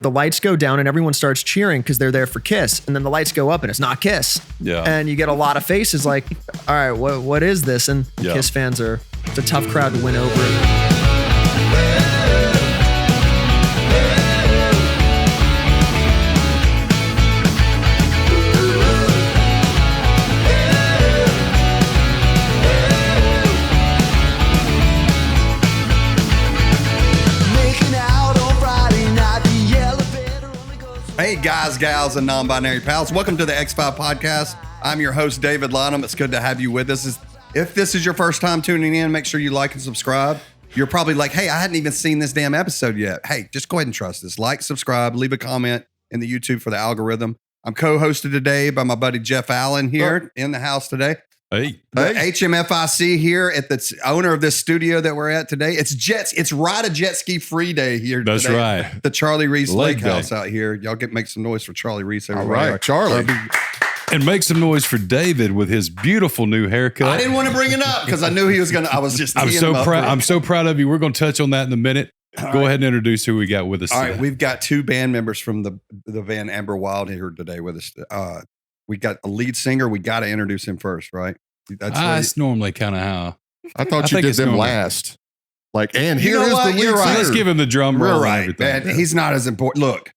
the lights go down and everyone starts cheering because they're there for KISS. And then the lights go up and it's not KISS. Yeah. And you get a lot of faces like, all right, what is this? And KISS fans it's a tough crowd to win over. Hey guys, gals, and non-binary pals. Welcome to the X5 podcast. I'm your host, David Lonham. It's good to have you with us. If this is your first time tuning in, make sure you like and subscribe. You're probably like, hey, I hadn't even seen this damn episode yet. Hey, just go ahead and trust us. Like, subscribe, leave a comment in the YouTube for the algorithm. I'm co-hosted today by my buddy Jeff Allen here in the house today. Hey. HMFIC here at the owner of this studio that we're at today. It's Ride a Jet Ski Free Day here That's today. right. The Charlie Reese Lake Day. House out here. Y'all make some noise for Charlie Reese. All right, Charlie. And make some noise for David with his beautiful new haircut. I didn't want to bring it up because I knew he was going to. I was just I'm so proud. I'm so proud of you. We're going to touch on that in a minute. Go ahead and introduce who we got with us All today. right, we've got two band members from the band Amber Wild here today with us. We got a lead singer. We got to introduce him first, right? That's normally kind of how. I thought I you think did it's them normal. last. Like, and You here know is what? the lead You're right. singer. Let's give him the drum roll We're and right, everything. man. He's not as important. Look,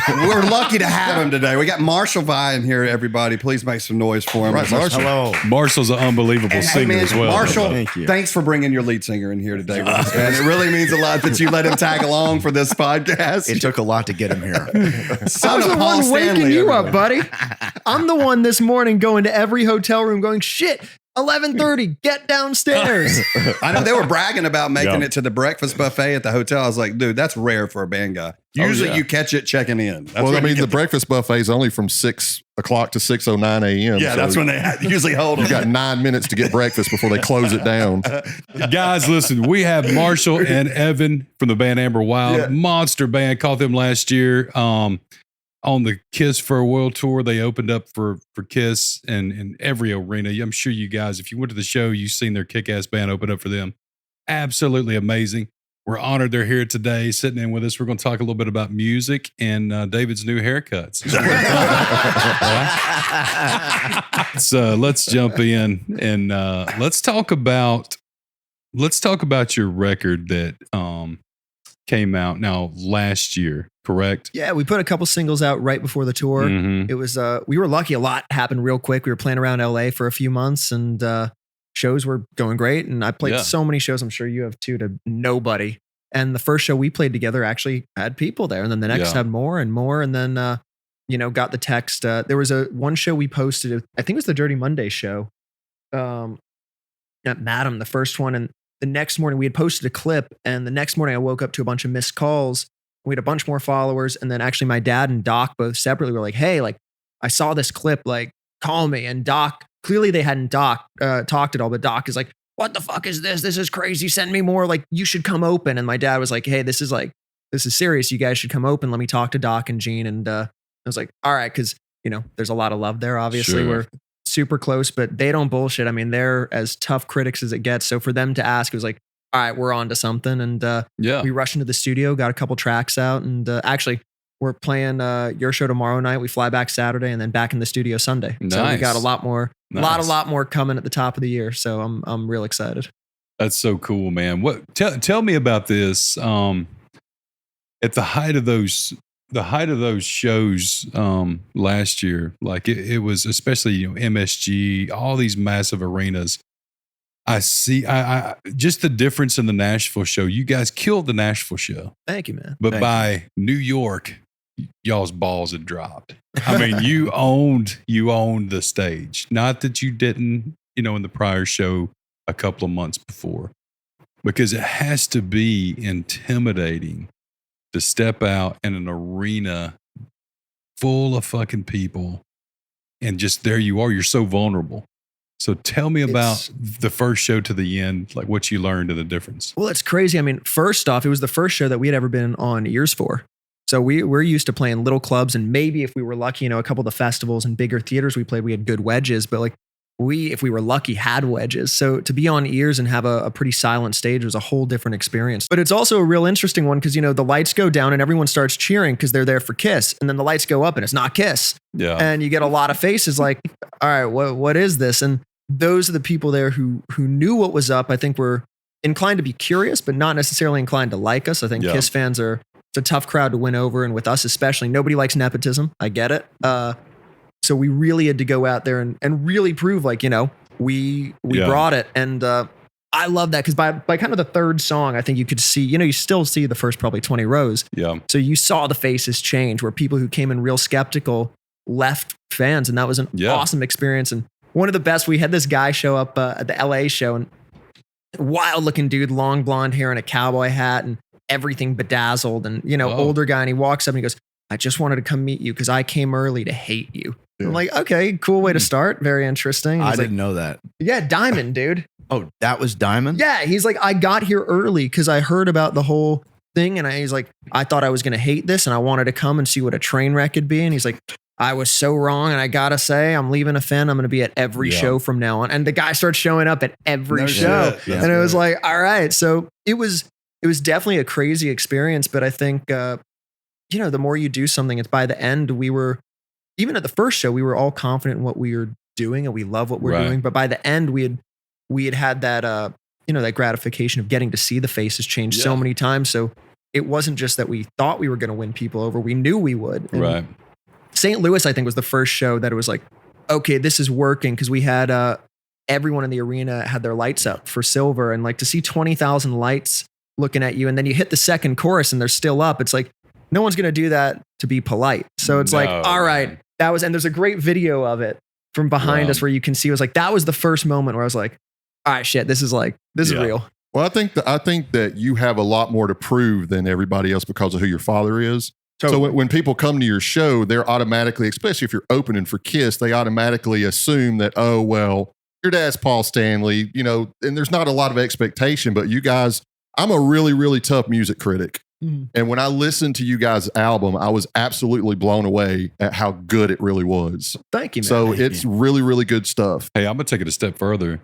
we're lucky to have him today. We got Marshall Vi in here, everybody. Please make some noise for him. Right, Marshall. Hello. Marshall's an unbelievable And, hey, singer man, as well. Marshall, Thank you. thanks for bringing your lead singer in here today with us, man. It really means a lot that you let him tag along for this podcast. It took a lot to get him here. Son I was of the Paul one waking Stanley, you everybody. up, buddy. I'm the one this morning going to every hotel room going, shit, 11:30, get downstairs. I know they were bragging about making Yeah. it to the breakfast buffet at the hotel. I was like, dude, that's rare for a band guy. Usually you catch it checking in. That's Well, I when you mean, get the breakfast buffet is only from 6 o'clock to 6:09 a.m. Yeah, so that's when they usually hold you them. got 9 minutes to get breakfast before they close it down. Guys, listen, we have Marshall and Evan from the band Amber Wild. Yeah. Monster band. Caught them last year on the KISS Farewell Tour. They opened up for KISS and in every arena. I'm sure you guys, if you went to the show, you've seen their kick-ass band open up for them. Absolutely amazing. We're honored they're here today, sitting in with us. We're going to talk a little bit about music and David's new haircuts. So let's jump in and let's talk about your record that came out now last year, correct? Yeah, we put a couple singles out right before the tour. Mhm. It was, we were lucky. A lot happened real quick. We were playing around LA for a few months and shows were going great. And I played Yeah. so many shows. I'm sure you have too, to nobody. And the first show we played together actually had people there. And then the next Yeah. had more and more. And then, got the text. There was one show we posted. I think it was the Dirty Monday show. At Madam, the first one. And the next morning we had posted a clip. And the next morning I woke up to a bunch of missed calls. We had a bunch more followers. And then actually my dad and Doc both separately were like, hey, like I saw this clip, like call me. And Doc, clearly they hadn't talked at all, but Doc is like, what the fuck is this? This is crazy. Send me more. Like you should come open. And my dad was like, hey, this is serious. You guys should come open. Let me talk to Doc and Gene. And I was like, all right. Cause there's a lot of love there. Obviously Sure. we're super close, but they don't bullshit. I mean, they're as tough critics as it gets. So for them to ask, it was like, all right, we're on to something. And Yeah. we rushed into the studio, got a couple tracks out, and actually we're playing your show tomorrow night. We fly back Saturday and then back in the studio Sunday. So we Nice. got a lot more, Nice. lot more coming at the top of the year. So I'm real excited. That's so cool, man. Tell me about this. At the height of those shows last year, like it was especially MSG, all these massive arenas. I see I just the difference in the Nashville show. You guys killed the Nashville show, Thank you, man. but Thank by New York, y'all's balls had dropped. I mean, you owned the stage. Not that you didn't, in the prior show a couple of months before, because it has to be intimidating to step out in an arena full of fucking people and just there you are. You're so vulnerable. So tell me about the first show to the end, like what you learned and the difference. Well, it's crazy. I mean, first off, it was the first show that we had ever been on ears for. So we're used to playing little clubs, and maybe if we were lucky, a couple of the festivals and bigger theaters we played, we had good wedges. But like we, if we were lucky, had wedges. So to be on ears and have a pretty silent stage was a whole different experience. But it's also a real interesting one because, the lights go down and everyone starts cheering because they're there for KISS. And then the lights go up and it's not KISS. Yeah. And you get a lot of faces like, all right, what is this? And those are the people there who knew what was up. I think were inclined to be curious, but not necessarily inclined to like us. I think KISS fans it's a tough crowd to win over. And with us especially, nobody likes nepotism. I get it. So we really had to go out there and really prove we brought it. And I love that because by kind of the third song, I think you could see, you still see the first probably 20 rows. Yeah. So you saw the faces change where people who came in real skeptical left fans. And that was an awesome experience. And one of the best, we had this guy show up at the LA show, and wild looking dude, long blonde hair and a cowboy hat and everything bedazzled and, older guy. And he walks up and he goes, I just wanted to come meet you because I came early to hate you. I'm like, okay, cool way to start. Very interesting. I didn't know that. Yeah, Diamond, dude. Oh, that was Diamond? Yeah, he's like, I got here early because I heard about the whole thing. And he's like, I thought I was going to hate this and I wanted to come and see what a train wreck could be. And he's like, I was so wrong. And I got to say, I'm leaving a fan. I'm going to be at every show from now on. And the guy starts showing up at every show. Yeah. And it was like, all right. So it was definitely a crazy experience. But I think, the more you do something, it's by the end, even at the first show, we were all confident in what we were doing and we love what we're doing. But by the end, we had that, that gratification of getting to see the faces change so many times. So it wasn't just that we thought we were going to win people over. We knew we would. And St. Louis, I think, was the first show that it was like, okay, this is working. Cause we had, everyone in the arena had their lights up for silver, and like to see 20,000 lights looking at you. And then you hit the second chorus and they're still up. It's like, no one's going to do that to be polite. So it's like, all right, and there's a great video of it from behind us where you can see, it was like, that was the first moment where I was like, all right, shit, this is real. Well, I think that you have a lot more to prove than everybody else because of who your father is. Totally. So when people come to your show, they're automatically, especially if you're opening for KISS, they automatically assume that, oh, well, your dad's Paul Stanley, and there's not a lot of expectation, but you guys, I'm a really, really tough music critic. Mm-hmm. And when I listened to you guys' album, I was absolutely blown away at how good it really was. Thank you, man. So it's really, really good stuff. Hey, I'm going to take it a step further.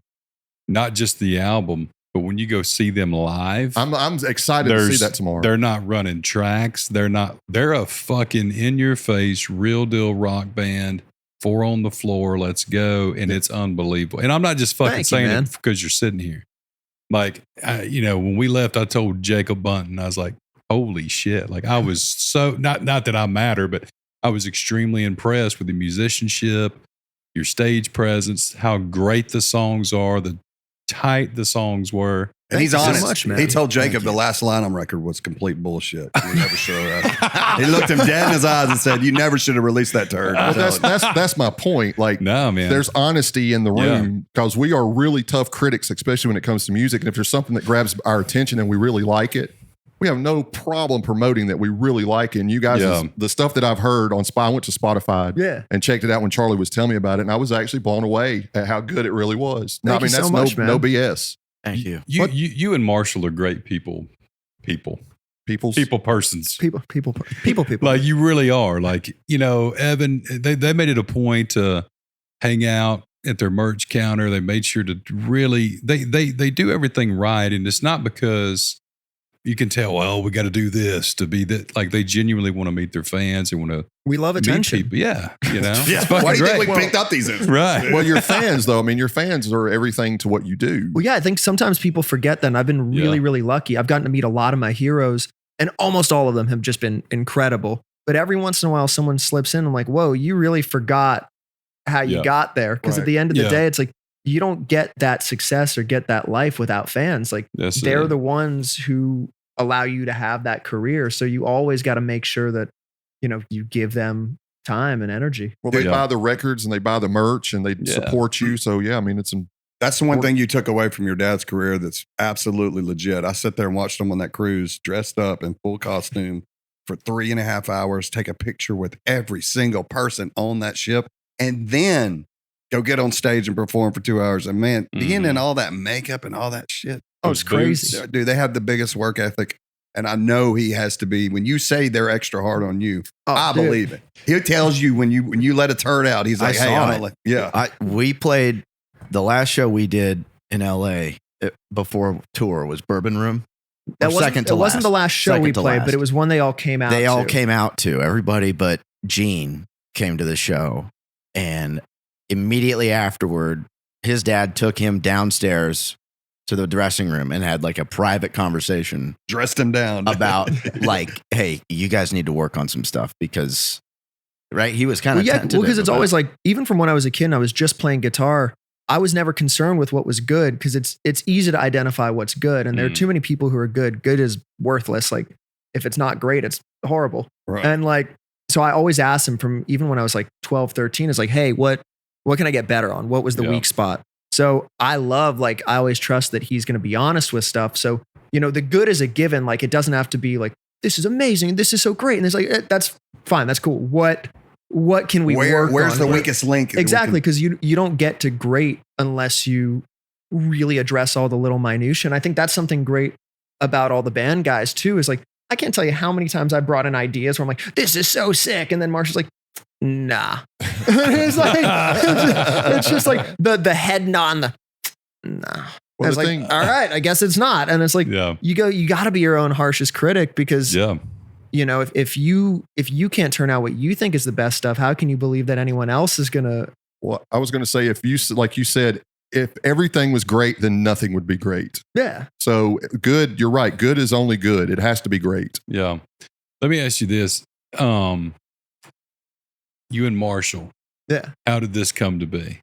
Not just the album, but when you go see them live, I'm excited to see that tomorrow. They're not running tracks. They're a fucking in your face, real deal rock band. 4 on the floor. Let's go. And it's unbelievable. And I'm not just fucking saying it because you're sitting here. Like, when we left, I told Jacob Bunton, I was like, holy shit. Like I was so, not that I matter, but I was extremely impressed with the musicianship, your stage presence, how great the songs are, the tight the songs were. And he's honest. So much, man. He told Jacob the last line on record was complete bullshit. You never should have. He looked him dead in his eyes and said, "You never should have released that turd." Well, that's my point. Like, no, man. There's honesty in the room because we are really tough critics, especially when it comes to music. And if there's something that grabs our attention and we really like it, we have no problem promoting that we really like it. And you guys, the stuff that I've heard on I went to Spotify and checked it out when Charlie was telling me about it, and I was actually blown away at how good it really was. Thank you so much, man. No BS. Thank you. You and Marshall are great people persons. People. Like you really are. Like, Evan, they made it a point to hang out at their merch counter. They made sure to really, they do everything right. And it's not because you can tell, well, we got to do this to be that. Like they genuinely want to meet their fans and want to. We love attention. People. Yeah. It's Why do you great. think we picked up these? Right. Well, your fans, though, your fans are everything to what you do. Well, yeah, I think sometimes people forget that. And I've been really, really lucky. I've gotten to meet a lot of my heroes, and almost all of them have just been incredible. But every once in a while, someone slips in. I'm like, whoa, you really forgot how you got there. Because at the end of the day, it's like, you don't get that success or get that life without fans. Like they're the ones who allow you to have that career. So you always got to make sure that, you give them time and energy. Well, they buy the records and they buy the merch and they support you. So that's the one thing you took away from your dad's career that's absolutely legit. I sat there and watched him on that cruise dressed up in full costume for 3.5 hours, take a picture with every single person on that ship, and then go get on stage and perform for 2 hours. And man, being in all that makeup and all that shit. Oh, it's crazy. Dude, they have the biggest work ethic. And I know he has to be, when you say they're extra hard on you, I believe it. He tells you when you let a turd out, he's like, hey, I'm like, we played The last show we did in LA before tour was Bourbon Room. It wasn't the last show we played, but it was one they all came out to. They all came out to. Everybody but Gene came to the show. And immediately afterward, his dad took him downstairs to the dressing room and had like a private conversation. Dressed him down. About like, hey, you guys need to work on some stuff because, right? He was kind of tentative. Well, because it's always like, even from when I was a kid and I was just playing guitar, I was never concerned with what was good because it's easy to identify what's good. And there are too many people who are good. Good is worthless. Like if it's not great, it's horrible. Right. And like, so I always asked him from even when I was like 12, 13, it's like, hey, what can I get better on? What was the weak spot? So I always trust that he's going to be honest with stuff. So, the good is a given. Like it doesn't have to be like, this is amazing. This is so great. And it's like, that's fine. That's cool. What can we work on? Where's the weakest link? Exactly. Because you don't get to great unless you really address all the little minutia. And I think that's something great about all the band guys too, is like, I can't tell you how many times I brought in ideas where I'm like, this is so sick. And then Marshall's like, nah. It's like, it's just like the head nod, nah. Well, it's like, all right, I guess it's not. And it's like, you got to be your own harshest critic because, if you can't turn out what you think is the best stuff, how can you believe that anyone else is going to? Well, I was going to say, if you, like you said, if everything was great, then nothing would be great. Yeah. So good, you're right. Good is only good. It has to be great. Yeah. Let me ask you this. You and Marshall. Yeah. How did this come to be?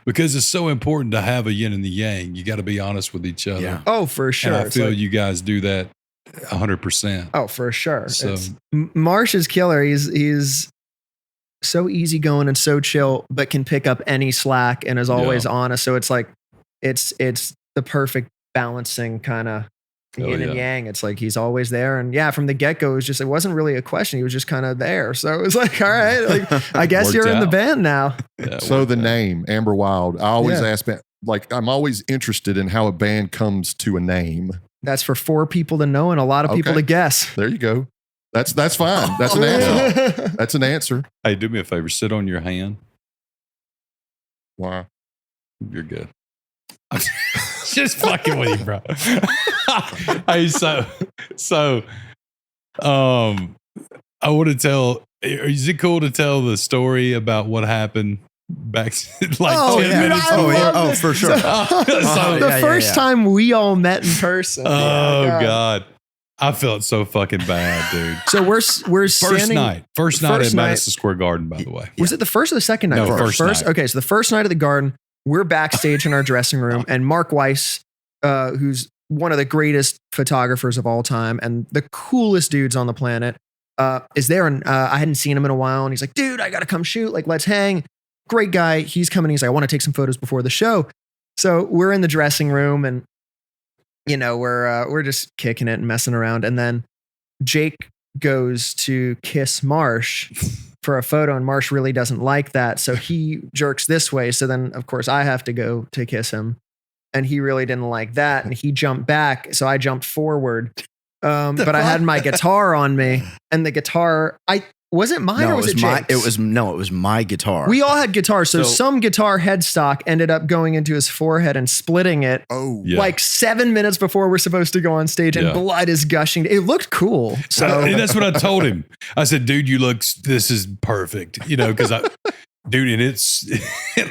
Because it's so important to have a yin and the yang. You got to be honest with each other. Yeah. Oh, for sure. And I feel you guys do that 100%. Oh, for sure. So Marsh is killer. He's so easygoing and so chill, but can pick up any slack and is always honest. So it's like, it's the perfect balancing kind of yin and yang. It's like, he's always there. And from the get-go, it wasn't really a question. He was just kind of there. So it was like, all right, like, I guess you're in the band now. Yeah, so the name Amber Wild, I always ask, like, I'm always interested in how a band comes to a name. That's for 4 people to know and a lot of people to guess. There you go. That's fine. That's an answer. That's an answer. Hey, do me a favor. Sit on your hand. Why? You're good. I'm just fucking with you, bro. Hey, so, I want to tell. Is it cool to tell the story about what happened back like 10 minutes before? Oh, for sure. The first time we all met in person. Oh God. I felt so fucking bad, dude. So we're standing. First night at Madison Square Garden, by the way. Was it the first or the second night? No, first night. Okay, so the first night of the Garden, we're backstage in our dressing room, and Mark Weiss, who's one of the greatest photographers of all time and the coolest dudes on the planet, is there. And I hadn't seen him in a while, and he's like, "Dude, I gotta come shoot. Like, let's hang." Great guy. He's coming. He's like, "I want to take some photos before the show." So we're in the dressing room, and we're just kicking it and messing around. And then Jake goes to kiss Marsh for a photo, and Marsh really doesn't like that. So he jerks this way. So then, of course, I have to go to kiss him. And he really didn't like that. And he jumped back. So I jumped forward. But I had my guitar on me. And the guitar, was it mine or was it Jake's? It was my guitar. We all had guitars. So some guitar headstock ended up going into his forehead and splitting it. Oh, like 7 minutes before we're supposed to go on stage, and blood is gushing. It looked cool. So and that's what I told him. I said, "Dude, this is perfect." Because and it's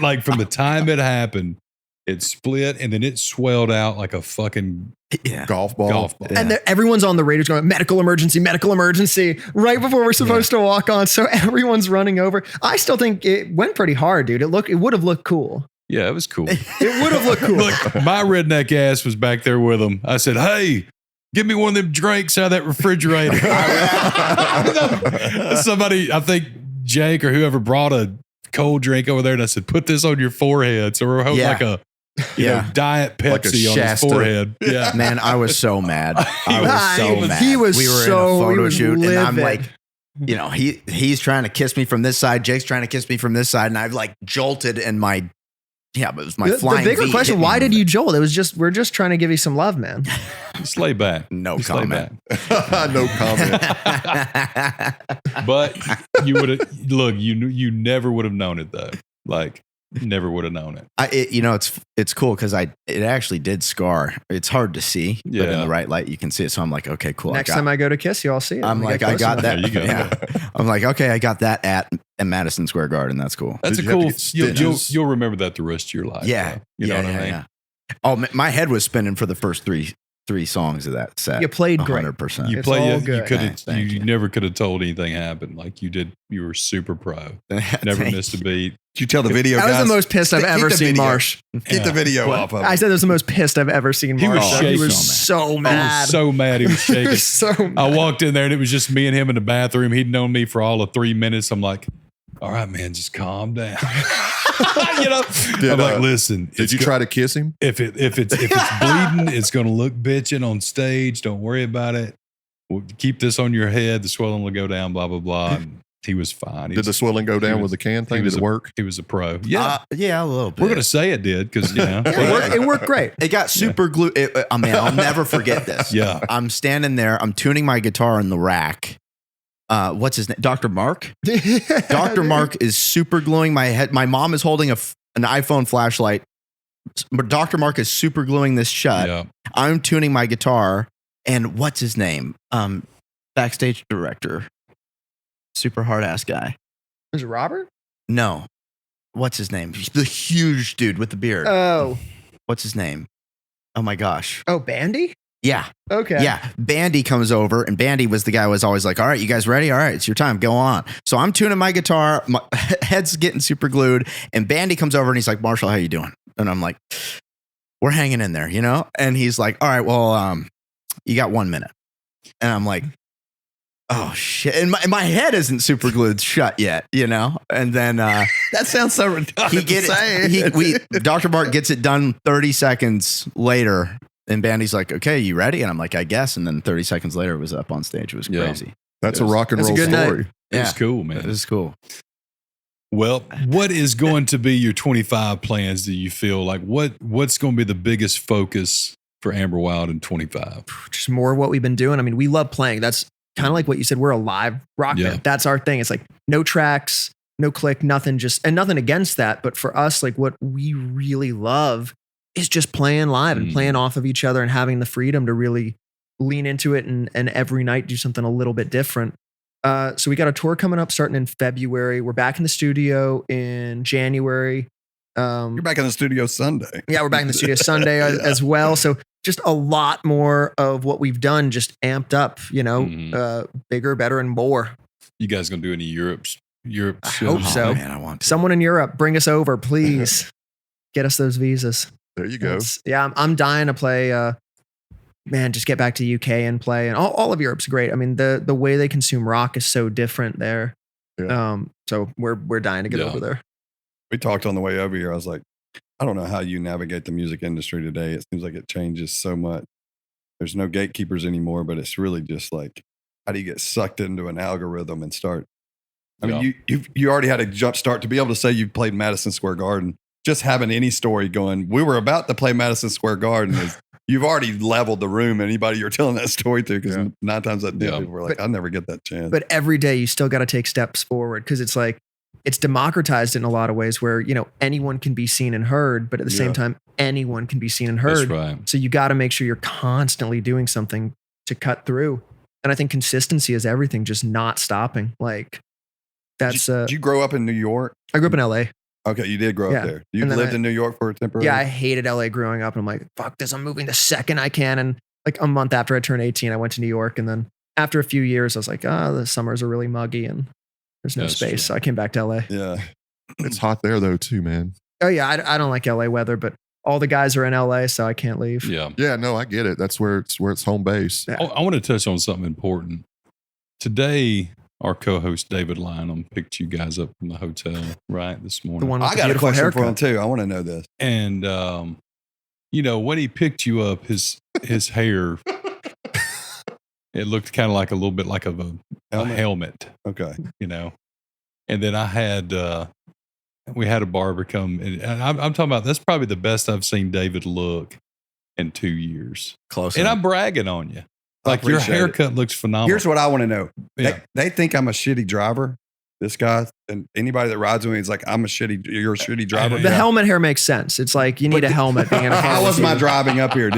like from the time it happened, it split and then it swelled out like a fucking golf ball. Yeah. And everyone's on the radio going, medical emergency, right before we're supposed to walk on. So everyone's running over. I still think it went pretty hard, dude. It would have looked cool. Yeah, it was cool. It would have looked cool. Look, my redneck ass was back there with him. I said, "Hey, give me one of them drinks out of that refrigerator." Somebody, I think Jake or whoever, brought a cold drink over there, and I said, "Put this on your forehead." So we're holding like a Diet Pepsi on his forehead. Yeah, man, I was so mad. I was so mad. He was we were in a photo shoot, and I'm like, he's trying to kiss me from this side, Jake's trying to kiss me from this side, and I've like jolted, and but it was my flying. The bigger question: why did you jolt? It was we're just trying to give you some love, man. Just lay back. No comment. No comment. But you would have you never would have known it though. Like never would have known it. It's cool because it actually did scar. It's hard to see, but in Yeah. the right light, you can see it. So I'm like, okay, cool. Next time I go to KISS, you all see it. I'm When we like, get I got closer. that. There you go. Yeah. I'm like, okay, I got that at Madison Square Garden. That's cool. That's Did a you have to cool. get You'll stitches? you'll remember that the rest of your life. Yeah. though. You know what I mean? Oh, my head was spinning for the first three songs of that set. You played great. 100%. You It's play. all You good. could have. Thank You you. never could have told anything happened. Like you did. You were super pro. Never missed a beat. Did you tell the video I was guys? the most pissed I've Keep ever the seen video. Marsh. Get the video off of I it. said it was the most pissed I've ever seen He was Marsh. He shaking. was so I mad. was so mad. He was He shaking. was so mad. I walked in there and it was just me and him in the bathroom. He'd known me for all of 3 minutes. I'm like, all right, man, just calm down. You know, I'm like, listen. Did you try to kiss him? If it's bleeding, it's going to look bitching on stage. Don't worry about it. We'll keep this on your head. The swelling will go down. Blah blah blah. And he was fine. Did the swelling go down with the can thing? Did it work? He was a pro. Yeah, Yeah, a little bit. we're going to say it did because It worked great. It got super glue. I'll never forget this. Yeah. I'm standing there. I'm tuning my guitar in the rack. What's his name? Dr. Mark. Dr. Mark is super gluing my head. My mom is holding an iPhone flashlight. Dr. Mark is super gluing this shut. Yeah. I'm tuning my guitar, and what's his name? Backstage director. Super hard ass guy. Was it Robert? No. What's his name? The huge dude with the beard. Oh. What's his name? Oh my gosh. Oh, Bandy? Yeah. Okay. Yeah. Bandy comes over, and Bandy was the guy who was always like, all right, you guys ready? All right, it's your time. Go on. So I'm tuning my guitar. My head's getting super glued. And Bandy comes over and he's like, Marshall, how you doing? And I'm like, we're hanging in there, you know? And he's like, all right, well, you got 1 minute. And I'm like, oh shit. And my head isn't super glued shut yet, you know? And then That sounds so redundant to say. Dr. Mark gets it done 30 seconds later. And Bandy's like, okay, you ready? And I'm like, I guess. And then 30 seconds later, it was up on stage. It was Yeah. crazy. That's a rock and That's a roll good night. story. It was cool, man. It was cool. Well, what is going to be your 25 plans? Do you feel like what's going to be the biggest focus for Amber Wild in 25? Just more of what we've been doing. I mean, we love playing. That's kind of like what you said. We're a live rock Yeah. band. That's our thing. It's like no tracks, no click, nothing, and nothing against that. But for us, like what we really love is just playing live and playing off of each other and having the freedom to really lean into it and every night do something a little bit different. So we got a tour coming up starting in February. We're back in the studio in January. You're back in the studio Sunday. Yeah, we're back in the studio Sunday as well. So just a lot more of what we've done, just amped up, you know, bigger, better, and more. You guys going to do any Europe I shows? hope so. Man, I want to. Someone in Europe, bring us over, please. Get us those visas. There you go. Yeah, I'm dying to play. Man, just get back to UK and play, and all of Europe's great. I mean, the way they consume rock is so different there. Yeah. So we're dying to get Yeah. over there. We talked on the way over here. I was like, I don't know how you navigate the music industry today. It seems like it changes so much. There's no gatekeepers anymore, but it's really just like, how do you get sucked into an algorithm and start? I mean, you already had a jump start to be able to say you played Madison Square Garden. Just having any story going, we were about to play Madison Square Garden. You've already leveled the room. Anybody you're telling that story to, because 9 times out of 10 people were like, I'll never get that chance. But every day you still got to take steps forward because it's like it's democratized in a lot of ways where, you know, anyone can be seen and heard, but at the same time, anyone can be seen and heard. That's right. So you got to make sure you're constantly doing something to cut through. And I think consistency is everything, just not stopping. Like that's, did you grow up in New York? I grew up in LA. Okay, you did grow up there. You And then lived in New York for a temporary. Yeah, I hated LA growing up. And I'm like, fuck this. I'm moving the second I can. And like a month after I turned 18, I went to New York. And then after a few years, I was like, the summers are really muggy and there's no That's space. true. So I came back to LA. Yeah. It's hot there though too, man. Oh yeah, I don't like LA weather, but all the guys are in LA, so I can't leave. Yeah. Yeah, no, I get it. That's where it's home base. Yeah. I want to touch on something important. Today, our co-host David Lynham picked you guys up from the hotel, right, this morning. The one with I the got a beautiful question for him haircut. too. I want to know this. And you know, when he picked you up, his hair, it looked kind of like a little bit like a helmet, Okay. you know. And then I had we had a barber come, and I'm talking about that's probably the best I've seen David look in 2 years. Close. And enough. I'm bragging on you. I Like your appreciate it. haircut looks phenomenal. Here's what I want to know. Yeah. They think I'm a shitty driver. this guy and anybody that rides with me is like, you're a shitty driver. The helmet hair makes sense. It's like you need a helmet being in a car. How was with my you. driving up here?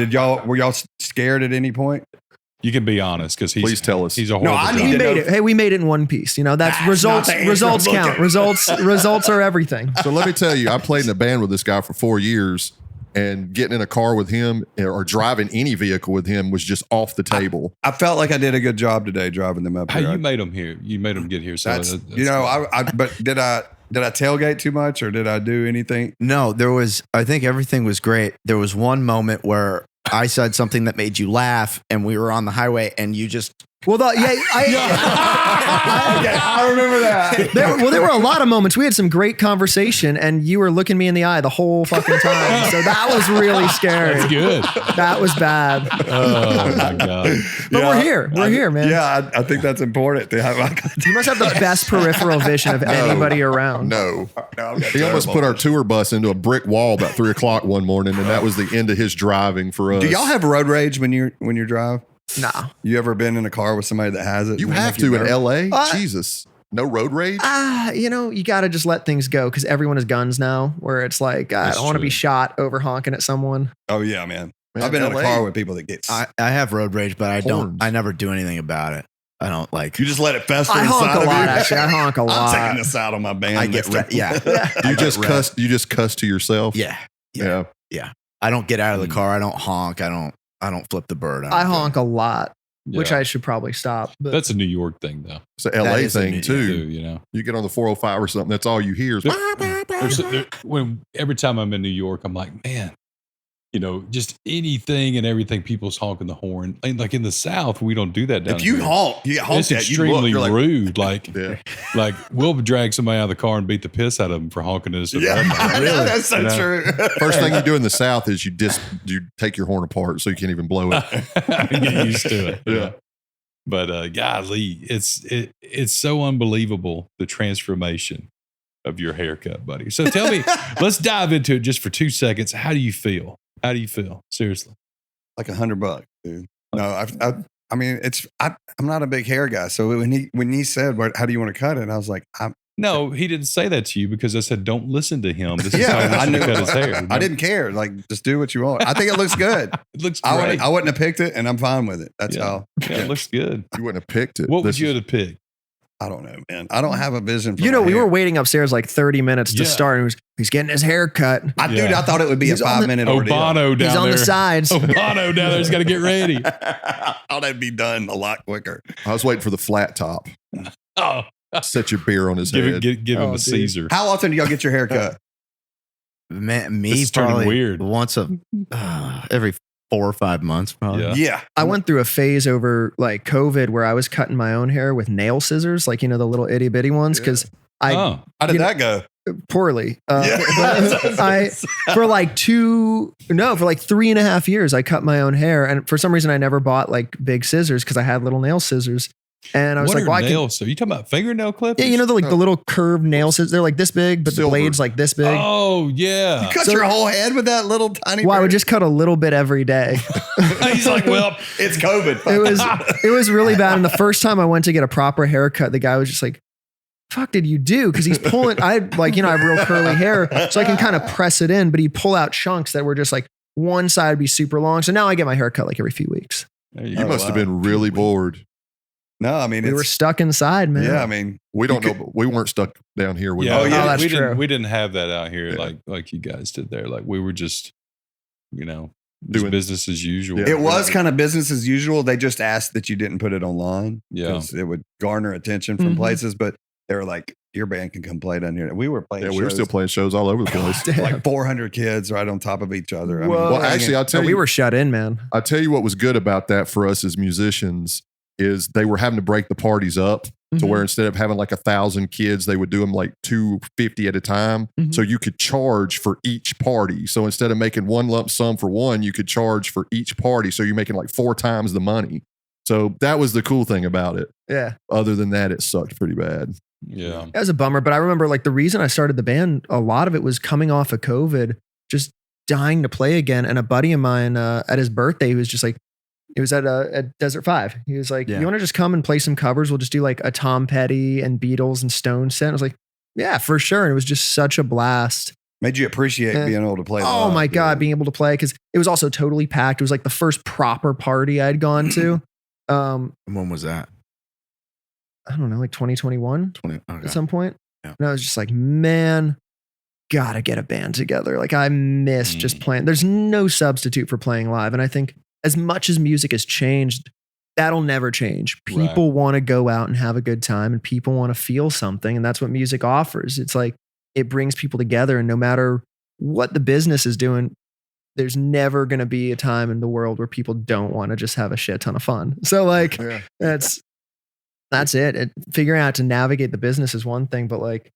Were y'all scared at any point? You can be honest because Please tell us. He's a horrible I driver. need We to made know- it. Hey, we made it in one piece. You know, that's That's results. not the answer Results I'm count. looking- Results are everything. So let me tell you, I played in a band with this guy for 4 years, and getting in a car with him or driving any vehicle with him was just off the table. I felt like I did a good job today driving them up How here. you made them here? You made them get here. So That's, but did I tailgate too much or did I do anything? No, I think everything was great. There was one moment where I said something that made you laugh, and we were on the highway, and you just. Well, I remember that. there were a lot of moments. We had some great conversation, and you were looking me in the eye the whole fucking time. So that was really scary. That's good. That was bad. Oh my god! But we're here. We're here, man. Yeah, I think that's important. You must have the best peripheral vision of anybody around. No. He almost put our tour bus into a brick wall about 3 o'clock one morning, and that was the end of his driving for us. Do y'all have road rage when you drive? Nah. You ever been in a car with somebody that has it? You and they have make you to in nervous? LA? Jesus. No road rage? You got to just let things go because everyone has guns now where it's like, I That's don't want to true. be shot over honking at someone. Oh yeah, man. Man, I've been in LA. a car with people that get. I have road rage, but I Horns. I never do anything about it. I don't like. You just let it fester I inside honk a of lot, you. actually. I honk a I'm lot. taking this out on my band. I get next time. yeah. You just cuss. You just cuss to yourself. Yeah. Yeah. I don't get out of the car. I don't honk. I don't flip the bird. I honk a lot, which Yeah. I should probably stop. But That's a New York thing, though. It's a LA is a thing new- too. You know, You get on the 405 or something. That's all you hear. Is, when every time I'm in New York, I'm like, man, just anything and everything. People's honking the horn. Like in the South, we don't do that down If you here. honk, you get honked It's at. You look, extremely you're like, rude. Like, yeah. like we'll drag somebody out of the car and beat the piss out of them for honking at us. at yeah, red light. that's so You know? true. First thing you do in the South is you take your horn apart so you can't even blow it. Get used to it. Yeah. But golly, it's so unbelievable the transformation of your haircut, buddy. So tell me, let's dive into it just for 2 seconds. How do you feel? How do you feel? Seriously. Like $100, dude. No, I mean, I'm not a big hair guy. So when he said, "How do you want to cut it?" I was like, No, he didn't say that to you because I said, don't listen to him. This is how yeah, he wants to cut his hair. I didn't care. Like, just do what you want. I think it looks good. It looks great. I wouldn't have picked it, and I'm fine with it. That's Yeah. all. Yeah, it looks good. You wouldn't have picked it. What would This you is- have picked? I don't know, man. I don't have a vision for we my hair. were waiting upstairs like 30 minutes to Yeah. start. And he's getting his hair cut. Dude, Yeah. I thought it would be He's a on the- 5-minute Oh, ordeal. Bono down He's on there. the sides. Oh, Bono down there's got to get ready. I thought that'd be done a lot quicker. I was waiting for the flat top. Oh, Set your beer on his head. give him Oh, a dude. Caesar. How often do y'all get your hair cut? Man, This me is turning probably weird. once every 4 or 5 months, probably. Yeah. Yeah. I went through a phase over like COVID where I was cutting my own hair with nail scissors, like, the little itty bitty ones. Cause I Oh, How did You know- that go? poorly, Yeah. for like 3.5 years, I cut my own hair. And for some reason I never bought like big scissors cause I had little nail scissors. And I was what like, are well, I can, nails? So you talking about fingernail clippers? yeah, the little curved nail scissors. They're like this big, but Silver. the blade's like this big. Oh, yeah. You cut So- your whole head with that little tiny. Well, I would bird? just cut a little bit every day. He's like, well, It's COVID. it was really bad. And the first time I went to get a proper haircut, the guy was just like, fuck did you do? Because he's pulling, I have real curly hair, so I can kind of press it in, but he'd pull out chunks that were just like one side would be super long. So now I get my hair cut like every few weeks. there you You go. must have wow. been really bored. No, I mean, We were stuck inside, man. Yeah, I mean, We don't You know, but we weren't stuck down here. We Yeah, Oh, yeah, that's we true. didn't have that out here Yeah. like you guys did there. Like we were just, just Doing- business as usual. Yeah. it was kind of business as usual. They just asked that you didn't put it online Yeah. because it would garner attention from Mhm. places. But they were like, your band can come play down here. And we were playing. Yeah, we were shows, still playing shows all over the place. like 400 kids right on top of each other. I mean, Whoa. Well, actually, I'll tell we you, were shut in, man. I tell you what was good about that for us as musicians is they were having to break the parties up to where instead of having like 1,000 kids, they would do them like 250 at a time. Mhm. So you could charge for each party. So instead of making one lump sum for one, you could charge for each party. So you're making like 4 times the money. So that was the cool thing about it. Yeah. Other than that, it sucked pretty bad. Yeah. That was a bummer. But I remember like the reason I started the band, a lot of it was coming off of COVID, just dying to play again. And a buddy of mine at his birthday, he was just like, It was at Desert 5. He was like, Yeah. you want to just come and play some covers? We'll just do like a Tom Petty and Beatles and Stones set. I was like, yeah, for sure. And it was just such a blast. Made you appreciate being able to play. Oh live, my God, being able to play, because it was also totally packed. It was like the first proper party I'd gone to. When was that? I don't know, like 2021 Okay. at some point. Yeah. And I was just like, man, gotta get a band together. Like I miss just playing. There's no substitute for playing live. And I think as much as music has changed, that'll never change. People want to go out and have a good time, and people want to feel something. And that's what music offers. It's like, it brings people together, and no matter what the business is doing, there's never going to be a time in the world where people don't want to just have a shit ton of fun. So like, that's it. Figuring out how to navigate the business is one thing, but like,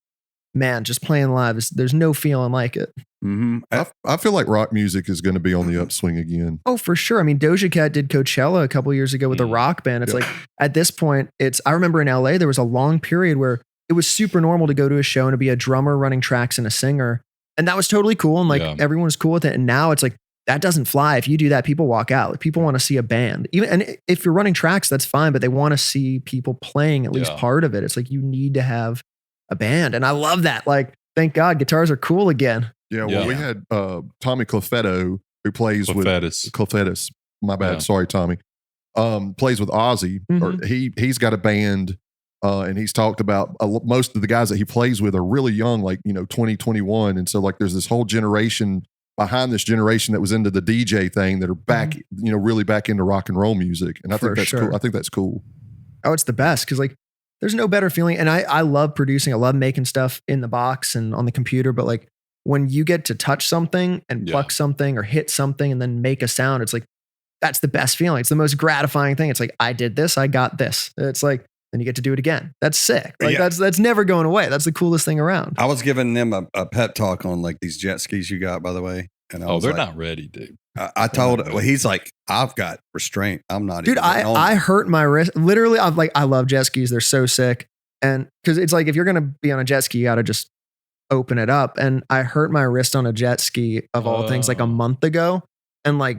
man, just playing live, there's no feeling like it. Mm-hmm. I feel like rock music is going to be on the upswing again. Oh, for sure. I mean, Doja Cat did Coachella a couple years ago with a rock band. It's like, at this point, I remember in LA, there was a long period where it was super normal to go to a show and to be a drummer running tracks and a singer. And that was totally cool. And like everyone was cool with it. And now it's like, that doesn't fly. If you do that, people walk out. Like people want to see a band. And if you're running tracks, that's fine, but they want to see people playing at least part of it. It's like, you need to have a band. And I love that. Like, thank God guitars are cool again. Yeah. Well, we had Tommy Clefetto, who plays with Clefettis. My bad. Sorry, Tommy. Plays with Ozzy. Or he's got a band. And he's talked about most of the guys that he plays with are really young, like, 20, 21. And so like, there's this whole generation behind this generation that was into the DJ thing that are back, really back into rock and roll music. And I think that's cool. I think that's cool. Oh, it's the best. Cause like, there's no better feeling. And I love producing. I love making stuff in the box and on the computer. But like, when you get to touch something and pluck something or hit something and then make a sound, it's like, that's the best feeling. It's the most gratifying thing. It's like, I did this, I got this. It's like, then you get to do it again. That's sick. Like that's never going away. That's the coolest thing around. I was giving them a pep talk on like these jet skis you got, by the way. And they're not ready, dude. I told, he's like, I've got restraint. I'm not. Dude, I hurt my wrist. Literally, I'm like, I love jet skis. They're so sick. And because it's like, if you're going to be on a jet ski, you got to just open it up. And I hurt my wrist on a jet ski of all things like a month ago. And like,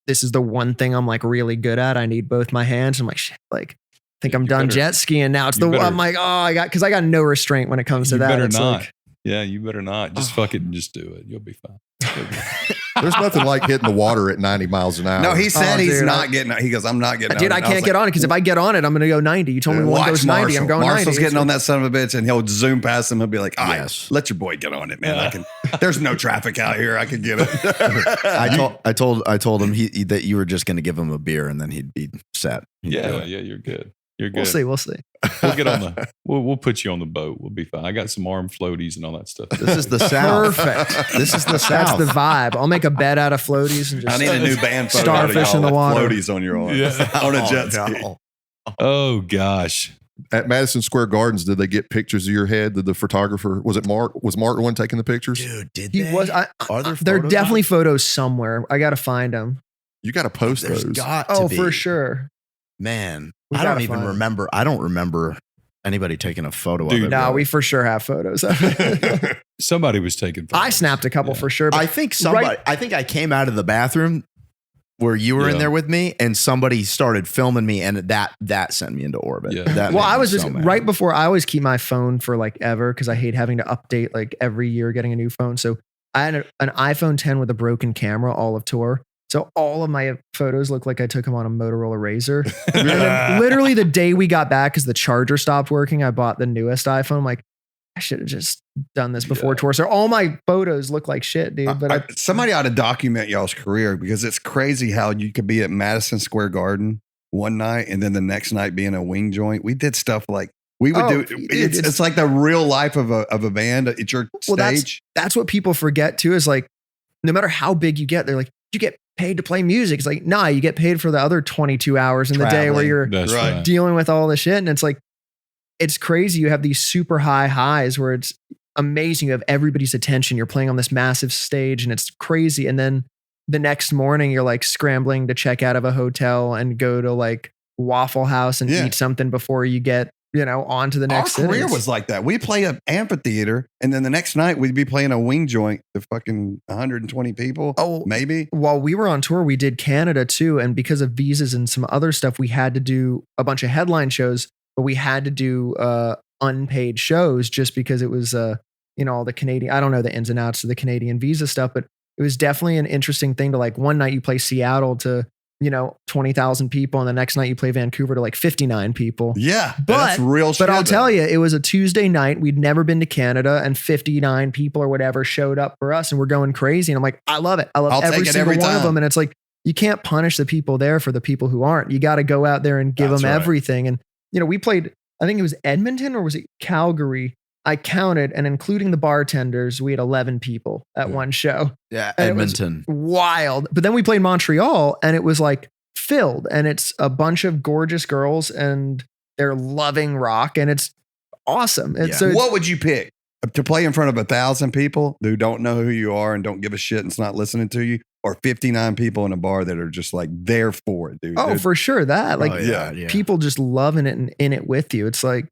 this is the one thing I'm like really good at. I need both my hands. I'm like, shit, like, think I'm done jet skiing now. It's I'm like, I got no restraint when it comes to that. You better it's not. Like, yeah, you better not. Just fuck it and just do it. You'll be fine. There's nothing like hitting the water at 90 miles an hour. No, he said he's not getting it. He goes, I'm not getting it. Dude, I can't get on it because if I get on it, I'm going to go 90. You told me one goes 90. I'm going 90. Marshall's getting on that son of a bitch and he'll zoom past him. He'll be like, let your boy get on it, man. There's no traffic out here. I can get it. I told him that you were just going to give him a beer and then he'd be set. Yeah, you're good. You're good. We'll see. We'll get on we'll put you on the boat. We'll be fine. I got some arm floaties and all that stuff. This is the South. Perfect. This is the South. That's the vibe. I'll make a bed out of floaties and just I need a new band photo starfish in the water. Floaties on your arm. On a jet ski. Oh gosh. At Madison Square Gardens, did they get pictures of your head? Did the photographer, was Mark the one taking the pictures? Dude, did he they? was. There are definitely photos somewhere. I got to find them. You got to post There's those. got to be. For sure. Man, I don't even remember. I don't remember anybody taking a photo of it. No, we for sure have photos of it. Somebody was taking photos. I snapped a couple for sure. But I think somebody. I think I came out of the bathroom where you were in there with me, and somebody started filming me, and that sent me into orbit. Yeah. I was just right before. I always keep my phone for like ever because I hate having to update like every year getting a new phone. So I had an iPhone 10 with a broken camera all of tour. So all of my photos look like I took them on a Motorola Razr. And then literally the day we got back, because the charger stopped working, I bought the newest iPhone. I'm like, I should have just done this before tour. So all my photos look like shit, dude. But somebody ought to document y'all's career because it's crazy how you could be at Madison Square Garden one night and then the next night be in a wing joint. We did stuff like we would do. It's like the real life of a band. It's your stage. That's what people forget too. Is like, no matter how big you get, they're like, you get paid to play music. It's like, nah, you get paid for the other 22 hours in the day where you're dealing with all the shit. And it's like, it's crazy. You have these super high highs where it's amazing. You have everybody's attention. You're playing on this massive stage and it's crazy. And then the next morning you're like scrambling to check out of a hotel and go to like Waffle House and eat something before you get on to the next Our career cities. was like that. We play an amphitheater, and then the next night we'd be playing a wing joint to fucking 120 people. Oh, maybe. While we were on tour, we did Canada too. And because of visas and some other stuff, we had to do a bunch of headline shows, but we had to do unpaid shows just because it was, all the Canadian, I don't know the ins and outs of the Canadian visa stuff, but it was definitely an interesting thing to like one night you play Seattle to 20,000 people, and the next night you play Vancouver to like 59 people. Yeah, that's real shit. But I'll tell you, it was a Tuesday night. We'd never been to Canada, and 59 people or whatever showed up for us, and we're going crazy. And I'm like, I love it. I love every single one of them. And it's like, you can't punish the people there for the people who aren't. You got to go out there and give them everything. And we played, I think it was Edmonton or was it Calgary? I counted, and including the bartenders, we had 11 people at one show. Yeah, and Edmonton. Wild. But then we played Montreal, and it was like filled, and it's a bunch of gorgeous girls, and they're loving rock, and it's awesome. What would you pick? To play in front of 1,000 people who don't know who you are and don't give a shit and it's not listening to you, or 59 people in a bar that are just like there for it, dude? Oh, for sure. That yeah. People just loving it and in it with you. It's like,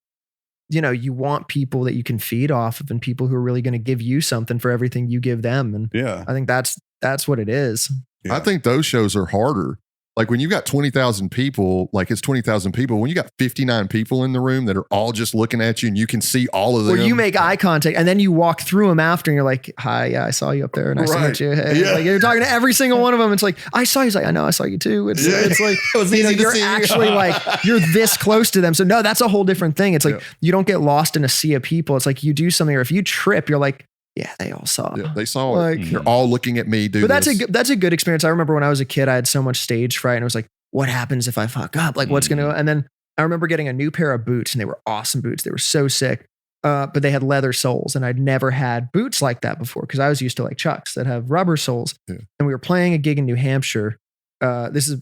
you want people that you can feed off of and people who are really going to give you something for everything you give them. And I think that's what it is. Yeah. I think those shows are harder. Like when you've got 20,000 people, like it's 20,000 people. When you got 59 people in the room that are all just looking at you and you can see all of them. Or you make eye contact and then you walk through them after and you're like, hi, yeah, I saw you up there. Nice to meet you. Hey. Like you're talking to every single one of them. It's like, I saw you. He's like, I know, I saw you too. It's like, it was easy to you're see. actually like, you're this close to them. So no, that's a whole different thing. It's like, you don't get lost in a sea of people. It's like you do something, or if you trip, you're like, yeah, they all saw. Yeah, they saw it. They're all looking at me, dude. But that's a good experience. I remember when I was a kid, I had so much stage fright, and it was like, what happens if I fuck up? Like, what's gonna? And then I remember getting a new pair of boots, and they were awesome boots. They were so sick, but they had leather soles, and I'd never had boots like that before because I was used to like Chucks that have rubber soles. Yeah. And we were playing a gig in New Hampshire. This is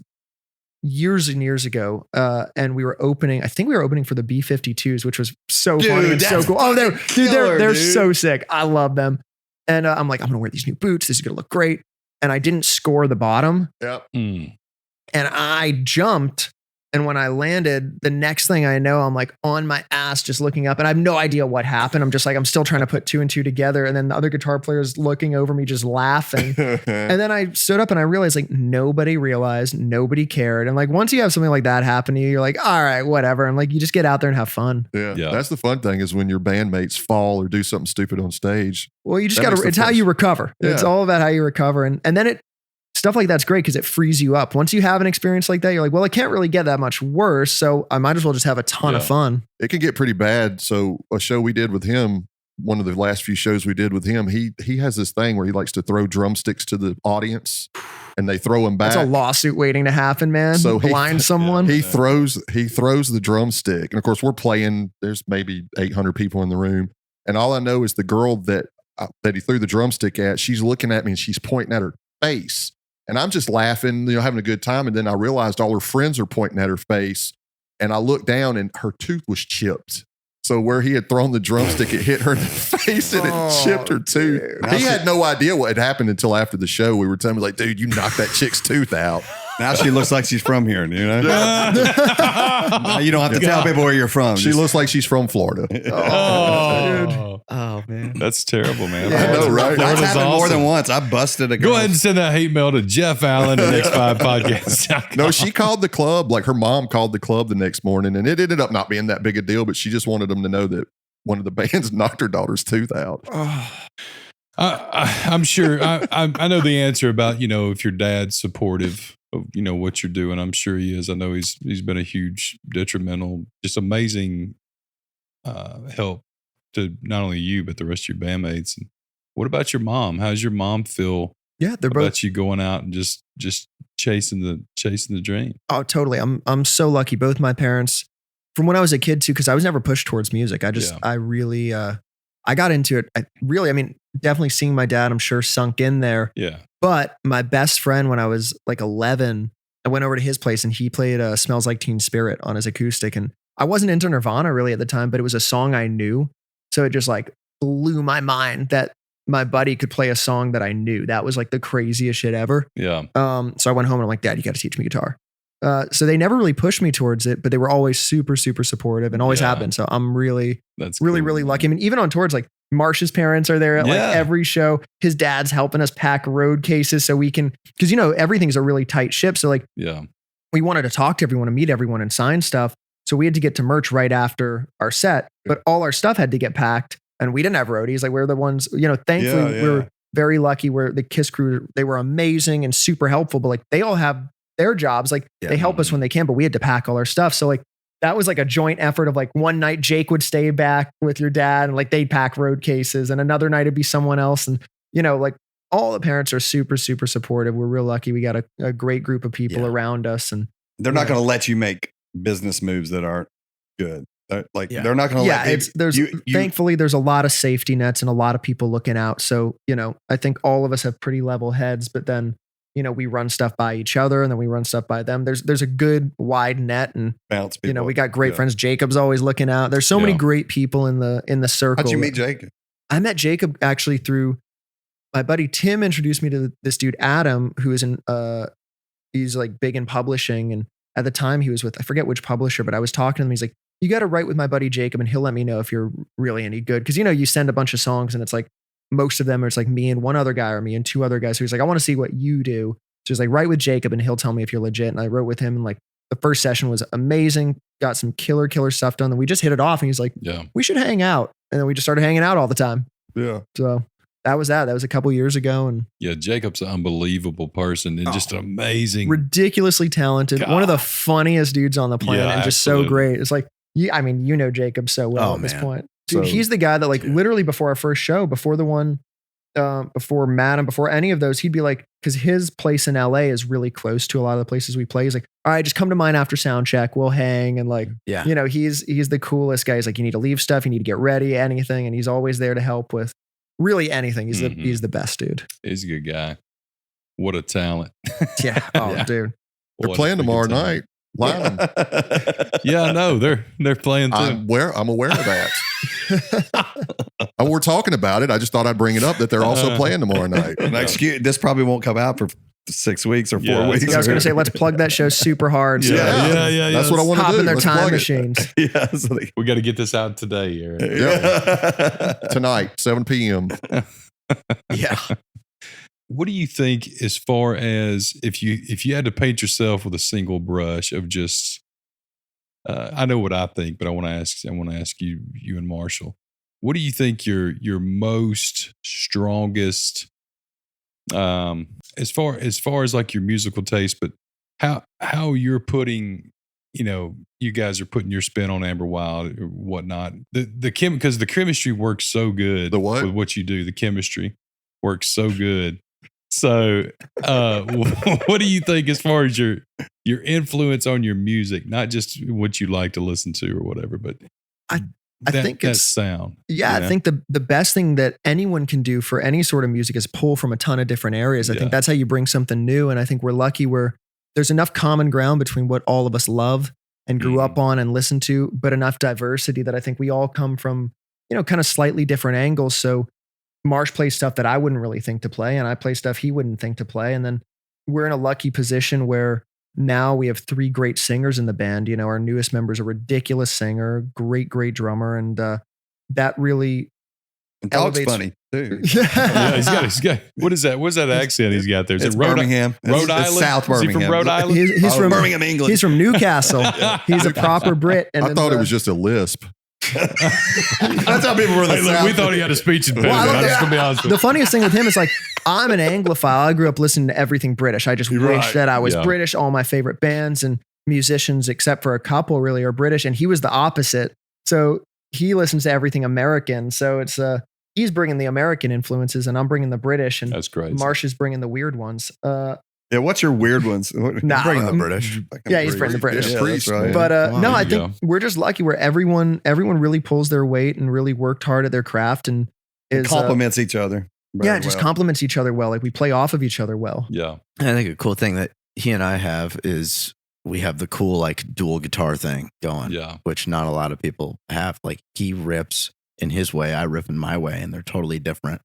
years and years ago, and we were opening. I think we were opening for the B-52s, which was so funny and so cool. Oh, they're so sick. I love them. And I'm like, I'm gonna wear these new boots. This is gonna look great. And I didn't score the bottom. Yep. And I jumped. And when I landed, the next thing I know, I'm like on my ass, just looking up, and I have no idea what happened. I'm just like, I'm still trying to put two and two together. And then the other guitar player is looking over me, just laughing. And then I stood up and I realized like nobody realized, nobody cared. And like, once you have something like that happen to you, you're like, all right, whatever. And like, you just get out there and have fun. Yeah. That's the fun thing is when your bandmates fall or do something stupid on stage. Well, you just got to, it's how you recover. Yeah. It's all about how you recover. And then stuff like that's great because it frees you up. Once you have an experience like that, you're like, well, it can't really get that much worse. So I might as well just have a ton of fun. It can get pretty bad. So a show we did with him, one of the last few shows we did with him, he has this thing where he likes to throw drumsticks to the audience and they throw him back. That's a lawsuit waiting to happen, man. So blind someone. He throws the drumstick. And of course we're playing, there's maybe 800 people in the room. And all I know is the girl that he threw the drumstick at, she's looking at me and she's pointing at her face. And I'm just laughing, having a good time. And then I realized all her friends are pointing at her face. And I looked down and her tooth was chipped. So where he had thrown the drumstick, it hit her in the face and it chipped her tooth. He had no idea what had happened until after the show. We were telling him, like, dude, you knocked that chick's tooth out. Now she looks like she's from here, you know? Now you don't have to tell people where you're from. She looks like she's from Florida. Oh, man. That's terrible, man. I know, right? That's happened more than once. I busted a girl. Go ahead and send that hate mail to Jeff Allen at X5 Podcast. No, she called the club. Like her mom called the club the next morning, and it ended up not being that big a deal, but she just wanted them to know that one of the bands knocked her daughter's tooth out. I'm sure. I know the answer about, if your dad's supportive of, what you're doing. I'm sure he is. I know he's been a huge detrimental, just amazing help to not only you, but the rest of your bandmates. And what about your mom? How's your mom feel? Yeah, they're about both you going out and just chasing the dream. Oh, totally. I'm so lucky. Both my parents, from when I was a kid too, because I was never pushed towards music. I really I got into it. Definitely seeing my dad, I'm sure, sunk in there. Yeah. But my best friend, when I was like 11, I went over to his place and he played "Smells Like Teen Spirit" on his acoustic, and I wasn't into Nirvana really at the time, but it was a song I knew. So it just like blew my mind that my buddy could play a song that I knew. That was like the craziest shit ever. Yeah. So I went home and I'm like, Dad, you got to teach me guitar. So they never really pushed me towards it, but they were always super, super supportive and always have been. So I'm really lucky. I mean, even on tours, like Marsh's parents are there at like every show. His dad's helping us pack road cases so we can, because everything's a really tight ship. So like, we wanted to talk to everyone and meet everyone and sign stuff. So we had to get to merch right after our set, but all our stuff had to get packed and we didn't have roadies. Like we're the ones, thankfully we were very lucky where the KISS crew, they were amazing and super helpful, but like they all have their jobs. Like they help us when they can, but we had to pack all our stuff. So like that was like a joint effort of like one night Jake would stay back with your dad and like they'd pack road cases and another night it'd be someone else. And like all the parents are super, super supportive. We're real lucky. We got a great group of people around us and they're not going to let you make business moves that aren't good. They're not going to let thankfully there's a lot of safety nets and a lot of people looking out. So, I think all of us have pretty level heads, but then, we run stuff by each other and then we run stuff by them. There's a good wide net and bounce people. We got great friends. Jacob's always looking out. There's so many great people in the circle. How'd you meet Jacob? I met Jacob actually through my buddy Tim introduced me to this dude, Adam, who is he's like big in publishing. And at the time he was with, I forget which publisher, but I was talking to him. He's like, you got to write with my buddy Jacob and he'll let me know if you're really any good. Cause you send a bunch of songs and it's like, most of them are it's like me and one other guy or me and two other guys. So he's like, I want to see what you do. So he's like, write with Jacob and he'll tell me if you're legit. And I wrote with him and like the first session was amazing. Got some killer stuff done. Then we just hit it off and he's like, we should hang out. And then we just started hanging out all the time. Yeah. So that was a couple years ago. And Jacob's an unbelievable person and just amazing. Ridiculously talented. One of the funniest dudes on the planet and just so great. It's like, Jacob so well at this point. Dude, he's the guy that like literally before our first show, before the one, before Madden, before any of those, he'd be like, because his place in LA is really close to a lot of the places we play. He's like, all right, just come to mine after sound check. We'll hang. And like, he's the coolest guy. He's like, you need to leave stuff. You need to get ready, anything. And he's always there to help with really anything. He's the best dude. He's a good guy. What a talent. Dude. They're playing tomorrow night. Yeah, I know. They're playing too. I'm aware of that. We're talking about it. I just thought I'd bring it up that they're also playing tomorrow night. This probably won't come out for 6 weeks or 4 weeks. I was going to say, let's plug that show super hard. So That's what I want to do. Hop in their Let's time machines. We got to get this out today, Aaron. Tonight, 7 p.m. What do you think as far as if you had to paint yourself with a single brush of just I know what I think, but I want to ask you and Marshall. What do you think your most strongest as far as like your musical taste, but how you're putting, you guys are putting your spin on Amber Wild or whatnot. Because the chemistry works so good. The what? With what you do, the chemistry works so good. So, what do you think as far as your influence on your music, not just what you like to listen to or whatever, but I think it's sound. Yeah, I think the best thing that anyone can do for any sort of music is pull from a ton of different areas. I think that's how you bring something new. And I think we're lucky where there's enough common ground between what all of us love and grew up on and listened to, but enough diversity that I think we all come from, kind of slightly different angles. So Marsh plays stuff that I wouldn't really think to play, and I play stuff he wouldn't think to play. And then we're in a lucky position where now we have 3 great singers in the band. Our newest member is a ridiculous singer, great drummer. And that really elevates. Funny too. He's got, what is that? What's that accent he's got there? Is it's it Birmingham? Rhode Island? South Birmingham. Is he from Rhode Island? He's from Birmingham, England. He's from Newcastle. He's a proper Brit. And I thought it was just a lisp. That's how people were in the South. We thought he had a speech impediment. I'm just gonna be honest with you. The funniest thing with him is like, I'm an Anglophile. I grew up listening to everything British. I just wish that I was British. All my favorite bands and musicians, except for a couple, really are British. And he was the opposite. So he listens to everything American. So it's he's bringing the American influences, and I'm bringing the British. And that's great. Marsh is bringing the weird ones. What's your weird ones? Nah, bringing the British. Yeah, he's bringing the British. Yeah, that's right. But no, I think we're just lucky where everyone really pulls their weight and really worked hard at their craft and compliments each other. Just compliments each other well. Like we play off of each other well. Yeah. I think a cool thing that he and I have is we have the cool like dual guitar thing going, which not a lot of people have. Like he rips in his way, I rip in my way, and they're totally different.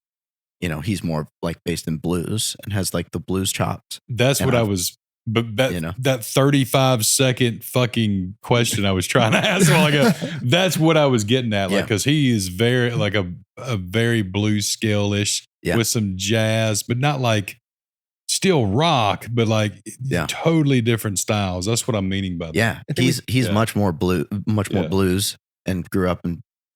He's more like based in blues and has like the blues chops. That's what I was But that, You know? that 35-second fucking question I was trying to ask a while ago, that's what I was getting at. Like, Yeah. because he is very, like a very blues scale-ish Yeah. with some jazz, but not like still rock, but like Yeah. totally different styles. That's what I'm meaning by that. Yeah, I think he's yeah. much more more Yeah. blues, and grew up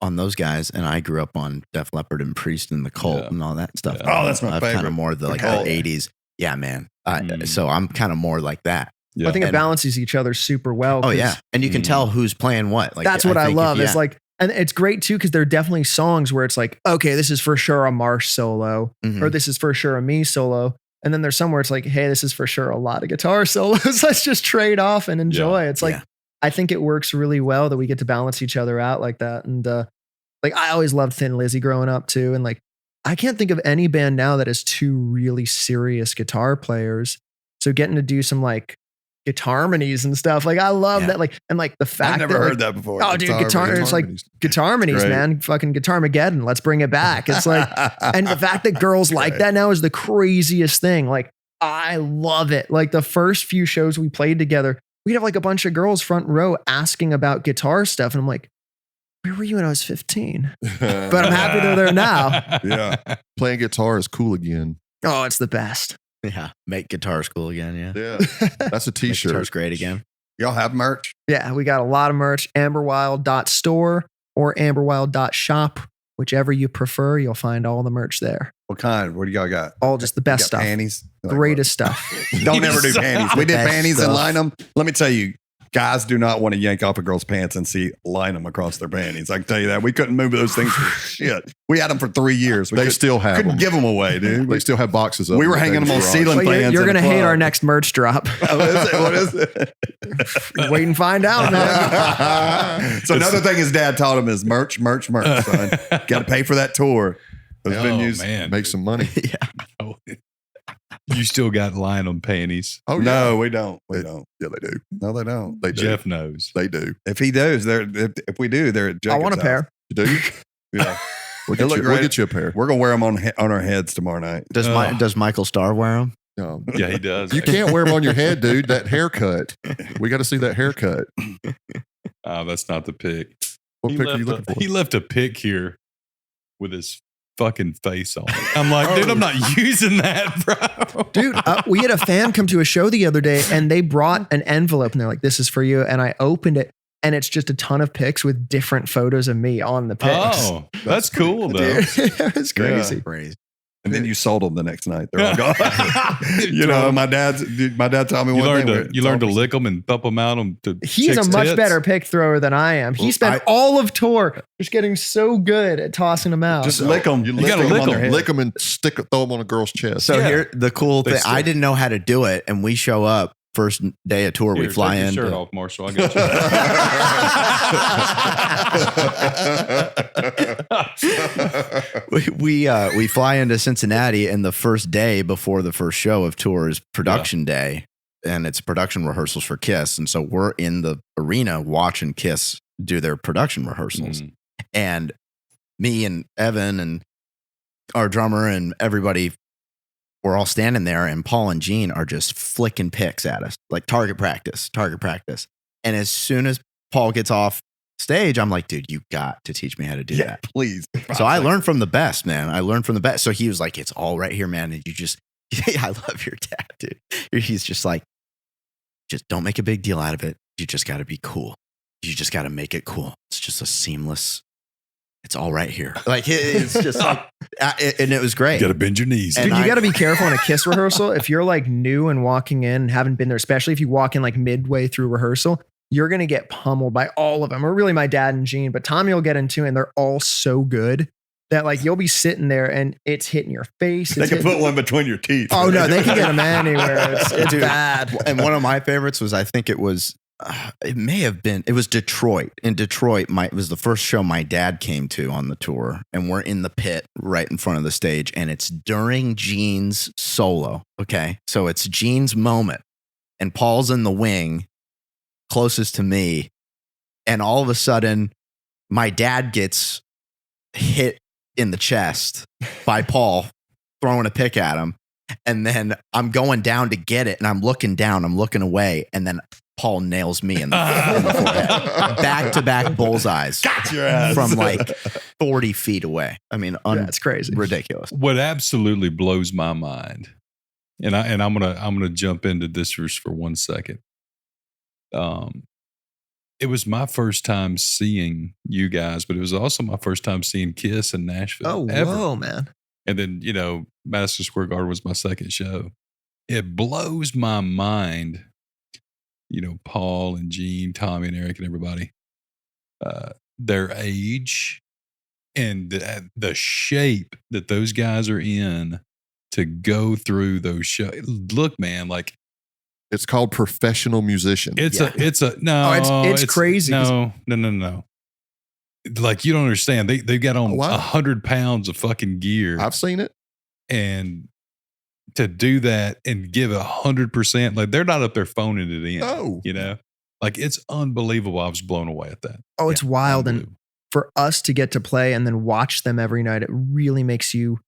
on those guys, and I grew up on Def Leppard and Priest and the Cult Yeah. and all that stuff. Yeah. Oh, that's my I'm kind favorite. of more the The like Cult. the 80s. Yeah, man. Mm. So I'm kind of more like that. Yeah. I think it And- balances each other super well. Oh 'cause yeah, and you can Mm. tell who's playing what. Like that's what I think if- love. yeah. It's like, and it's great too, because there are definitely songs where it's like, okay, this is for sure a Marsh solo, Mhm. or this is for sure a me solo. And then there's somewhere it's like, hey, this is for sure a lot of guitar solos. Let's just trade off and enjoy. It's like, Yeah. I think it works really well that we get to balance each other out like that. And like, I always loved Thin Lizzy growing up too. And like, I can't think of any band now that has two really serious guitar players. So getting to do some like guitar harmonies and stuff, like I love Yeah. that. Like, and like the fact I've never that, heard like, that before. oh, dude, guitar, it's like guitar harmonies, Great. man. Fucking Guitarmageddon. Let's bring it back. It's like, and the fact that girls like Right. that now is the craziest thing. Like, I love it. Like the first few shows we played together, we'd have like a bunch of girls front row asking about guitar stuff. And I'm like, where were you when I was 15? But I'm happy they're there now. Yeah. Playing guitar is cool again. Oh, it's the best. Yeah, make guitars cool again. Yeah, Yeah. That's a make t-shirt. guitars great again. Y'all have merch? Yeah, we got a lot of merch. Amberwild.store or amberwild.shop. Whichever you prefer, you'll find all the merch there. What kind? What do y'all got? All just the You best got stuff. Panties? Like Greatest stuff. what? Don't ever do panties. We did Best panties and stuff. line them. Let me tell you, guys do not want to yank off a girl's pants and see line them across their panties. I can tell you that. We couldn't move those things for shit. We had them for 3 years. We They still have couldn't them. give them away, dude. They still have boxes of We them were in hanging them on David's ceiling garage. Well, fans. you're in going the to hate club. our next merch drop. Oh, is it? What is it? Wait and find out, man. So another thing his dad taught him is merch, son. Got to pay for that tour. Those Oh, venues. man. Make some money. Yeah, Oh, you still got line on panties. Oh, No, we don't. We They- don't. Yeah, they do. No, they don't. They do. Jeff knows. They do. If he does, if we do, they're at I Jacob's want a house. pair. You do? Yeah, We'll They get, look you, we'll great. get you a pair. we're gonna wear them on our heads tomorrow night. does Michael Starr wear them? No. Yeah, he does. You can't wear them on your head, dude. That haircut. We got to see that haircut. Oh, that's not the pic. What He pick are left you looking for? He left a pic here with his fucking face on it. I'm like, dude, I'm not using that, bro. Dude, we had a fan come to a show the other day and they brought an envelope and they're like, this is for you. And I opened it and it's just a ton of pics with different photos of me on the pics. Oh, that's cool though. Dude, it was crazy. Crazy. And then you sold them the next night. They're all gone. You know, my dad told me You one learned thing. to lick them and bump them out on to He's chicks' a much tits? better pick thrower than I am. He spent all of tour just getting so good at tossing them out. Just lick them. You gotta lick 'em. Lick them and throw them on a girl's chest. So Yeah. here, the cool They thing, still- I didn't know how to do it, and we show up first day of tour. Here, we fly take your in. shirt off, Marshall. I got you. We fly into Cincinnati, and the first day before the first show of tour is production day, and it's production rehearsals for KISS. And so we're in the arena watching KISS do their production rehearsals, Mm. and me and Evan and our drummer and everybody, we're all standing there, and Paul and Gene are just flicking picks at us, like target practice. And as soon as Paul gets off stage, I'm like, dude, you got to teach me how to do that. Please. So I learned from the best, man. I learned from the best. So he was like, it's all right here, man. And you just, I love your dad, dude. He's just like, just don't make a big deal out of it. You just got to be cool. You just got to make it cool. It's just a seamless, it's all right here. Like, it's just like, and it was great. You got to bend your knees. Dude, And you got to be careful in a KISS rehearsal. If you're like new and walking in and haven't been there, especially if you walk in like midway through rehearsal, you're going to get pummeled by all of them, or really my dad and Gene, but Tommy will get into it and they're all so good that like you'll be sitting there and it's hitting your face. They it's can hitting- put one between your teeth. Oh no, they can get them anywhere. It's Dude. bad. And one of my favorites was, I think it was, it was Detroit. In Detroit, it was the first show my dad came to on the tour, and we're in the pit right in front of the stage, and it's during Gene's solo. Okay, so it's Gene's moment, and Paul's in the wing, closest to me, and all of a sudden, my dad gets hit in the chest by Paul throwing a pick at him. And then I'm going down to get it, and I'm looking down, I'm looking away, and then Paul nails me in the forehead. Back-to-back bullseyes. Got your ass. From like 40 feet away. I mean, it's crazy. Ridiculous. What absolutely blows my mind, and I'm gonna jump into this for 1 second. It was my first time seeing you guys, but it was also my first time seeing KISS in Nashville. Whoa, man. And then, Madison Square Garden was my second show. It blows my mind, Paul and Gene, Tommy and Eric and everybody, their age and the shape that those guys are in to go through those shows. Look, man, like, it's called professional musician. It's crazy. No. Like, you don't understand. They've got on 100 pounds of fucking gear. I've seen it. And to do that and give 100%, like, they're not up there phoning it in. Oh. Like, it's unbelievable. I was blown away at that. Oh, it's wild. And for us to get to play and then watch them every night, it really makes you,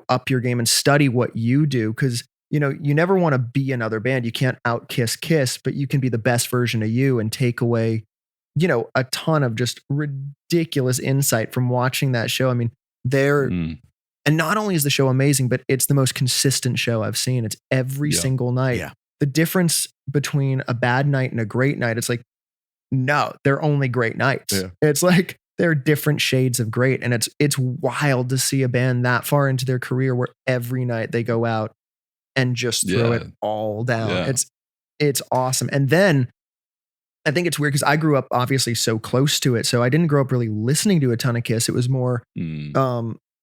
up your game and study what you do. Cause you never want to be another band. You can't out KISS, but you can be the best version of you and take away, a ton of just ridiculous insight from watching that show. I mean, and not only is the show amazing, but it's the most consistent show I've seen. It's every single night. Yeah. The difference between a bad night and a great night, it's like, no, they're only great nights. Yeah. It's like, they're different shades of great. And it's wild to see a band that far into their career where every night they go out and just throw it all down. Yeah. It's awesome. And then I think it's weird because I grew up obviously so close to it. So I didn't grow up really listening to a ton of KISS. It was more,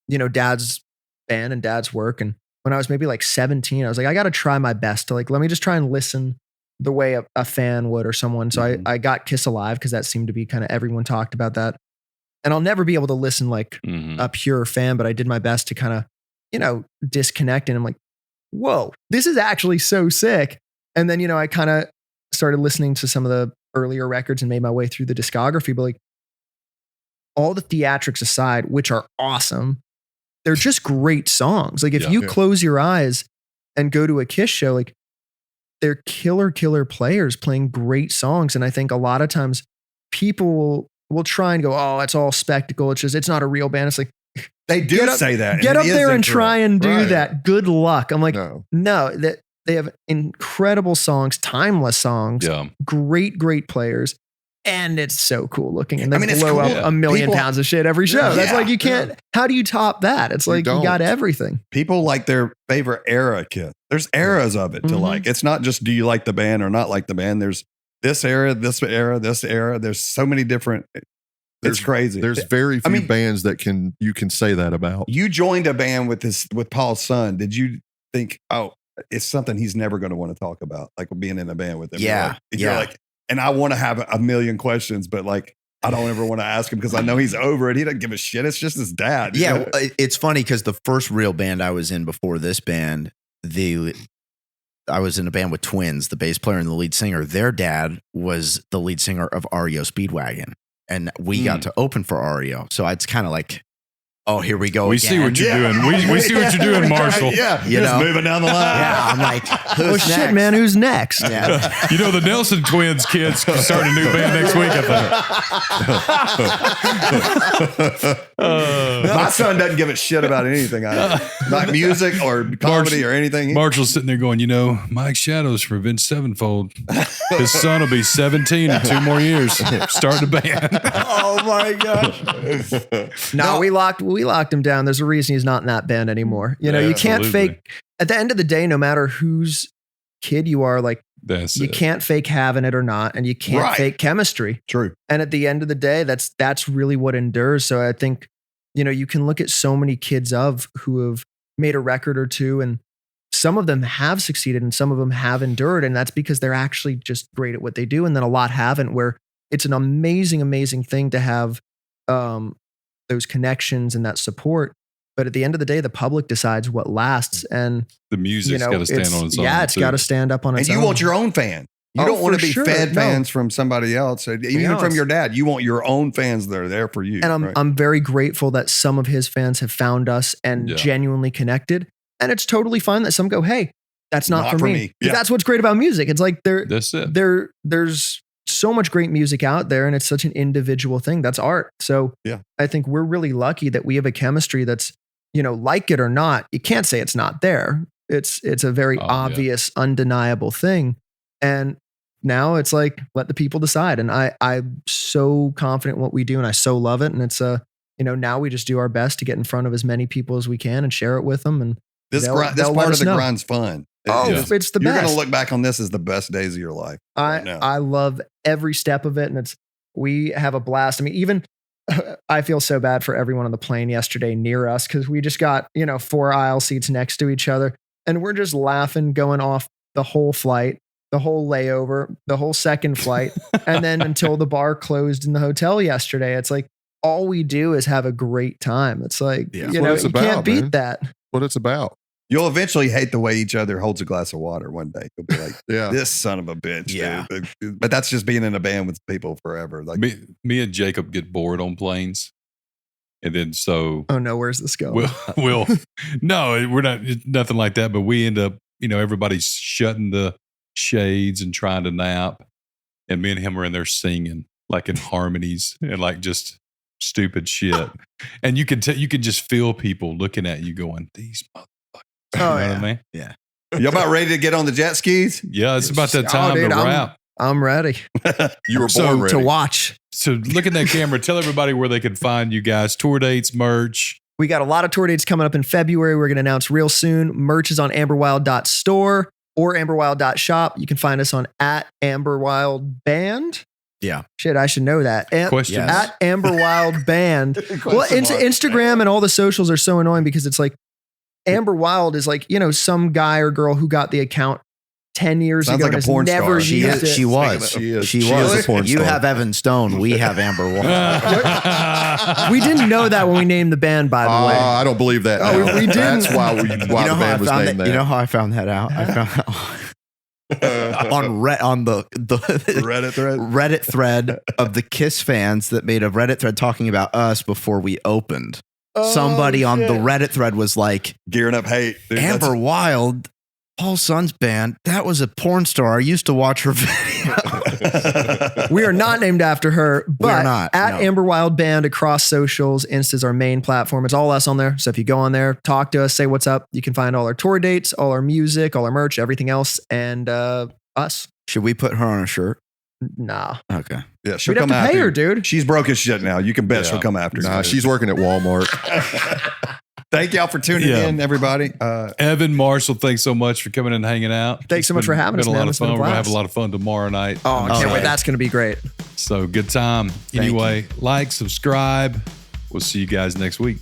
dad's band and dad's work. And when I was maybe like 17, I was like, I got to try my best to let me just try and listen the way a fan would or someone. So I got KISS Alive because that seemed to be kind of everyone talked about that. And I'll never be able to listen like a pure fan, but I did my best to kind of, disconnect. And I'm like, whoa, this is actually so sick. And then, I kind of started listening to some of the earlier records and made my way through the discography. But like all the theatrics aside, which are awesome, they're just great songs. Like if you close your eyes and go to a KISS show, like they're killer players playing great songs. And I think a lot of times people will try and go, oh, it's all spectacle. It's not a real band. It's like, they do say that. Get up there and try and do that. Good luck. I'm like, no, that they have incredible songs, timeless songs, great players. And it's so cool looking. And they blow up a million pounds of shit every show. That's like, you can't, how do you top that? It's like, you got everything. People like their favorite era KISS. There's eras of it to like. It's not just, do you like the band or not like the band? There's this era, this era, this era. There's so many different. It's crazy. There's very few bands that you can say that about. You joined a band with Paul's son. Did you think, oh, it's something he's never going to want to talk about, like being in a band with him? Yeah. You're like, and I want to have a million questions, but like, I don't ever want to ask him because I know he's over it. He doesn't give a shit. It's just his dad. Yeah. It's funny because the first real band I was in before this band, I was in a band with twins, the bass player and the lead singer. Their dad was the lead singer of REO Speedwagon. And we got to open for REO. So it's kind of like, oh, here we go. We see what you're doing. We see what you're doing, Marshall. Yeah. Just moving down the line. Yeah. I'm like, who's next? Shit, man, who's next? Yeah. The Nelson twins kids start a new band next week, I think. My son doesn't give a shit about anything. Not music or comedy or anything. Marshall's sitting there going, Mike Shadows for Avenged Sevenfold. His son will be 17 in 2 more years. Start a band. Oh my gosh. No, we locked him down. There's a reason he's not in that band anymore. You can't fake. At the end of the day, no matter whose kid you are, like you can't fake having it or not, and you can't fake chemistry. True. And at the end of the day, that's really what endures. So I think you can look at so many kids who have made a record or two, and some of them have succeeded, and some of them have endured, and that's because they're actually just great at what they do. And then a lot haven't. Where it's an amazing thing to have those connections and that support. But at the end of the day, the public decides what lasts. And the music's got to stand on its own. Yeah, it's got to stand up on its own. And you want your own fan. You don't want to be fed fans from somebody else, even from your dad. You want your own fans that are there for you. And I'm very grateful that some of his fans have found us and genuinely connected. And it's totally fine that some go, hey, that's not for me. Yeah. That's what's great about music. It's like That's it. there's so much great music out there, and it's such an individual thing. That's art. So yeah. I think we're really lucky that we have a chemistry that's, like it or not, you can't say it's not there. It's a very obvious, undeniable thing. And now it's like, let the people decide. And I'm so confident in what we do, and I so love it. And it's now we just do our best to get in front of as many people as we can and share it with them. And this part of the grind's fun. It's the best. You're going to look back on this as the best days of your life. I love every step of it. And we have a blast. I mean, even I feel so bad for everyone on the plane yesterday near us, because we just got, 4 aisle seats next to each other. And we're just laughing, going off the whole flight, the whole layover, the whole second flight. And then until the bar closed in the hotel yesterday, it's like, all we do is have a great time. It's like, you can't beat that. What it's about. You'll eventually hate the way each other holds a glass of water one day. You'll be like, yeah, this son of a bitch. Yeah. Dude. But that's just being in a band with people forever. Like me and Jacob get bored on planes. And then oh no, where's this going? No, we're not, nothing like that. But we end up, everybody's shutting the shades and trying to nap. And me and him are in there singing like in harmonies and like just stupid shit. And you can just feel people looking at you going, these motherfuckers. Oh, you know what I mean? Yeah. You about ready to get on the jet skis? Yeah, it's about that time to wrap. I'm ready. You were born ready to watch. So look at that camera. Tell everybody where they can find you guys. Tour dates, merch. We got a lot of tour dates coming up in February. We're going to announce real soon. Merch is on amberwild.store or amberwild.shop. You can find us on @amberwildband. Yeah. Shit, I should know that. Questions? @amberwildband. Well, Instagram and all the socials are so annoying because it's like, Amber Wild is like, some guy or girl who got the account 10 years ago. Sounds like a porn never star. used it. She was. She was a porn star. You have Evan Stone. We have Amber Wild. We didn't know that when we named the band, by the way. I don't believe that. Oh, we didn't. That's why the band was named that. You know how I found that out? I found that on the Reddit thread of the KISS fans that made a Reddit thread talking about us before we opened. Somebody on the Reddit thread was like, gearing up hate. Dude, Amber Wild, Paul Son's band, that was a porn star. I used to watch her video. We are not named after her, but not, Amber Wild Band across socials. Insta's our main platform. It's all us on there. So if you go on there, talk to us, say what's up. You can find all our tour dates, all our music, all our merch, everything else, and us. Should we put her on a shirt? Nah. Okay. Yeah, she'll We'd come have to after pay her, you. dude. She's broke as shit now. You can bet she'll come after you. Nah, she's working at Walmart. Thank y'all for tuning in, everybody. Evan, Marshall, thanks so much for coming and hanging out. Thanks so much for having us, man. man. It's been a lot of fun. We're going to have a lot of fun tomorrow night. Oh, I can't wait. That's going to be great. So good time. Anyway, like, subscribe. We'll see you guys next week.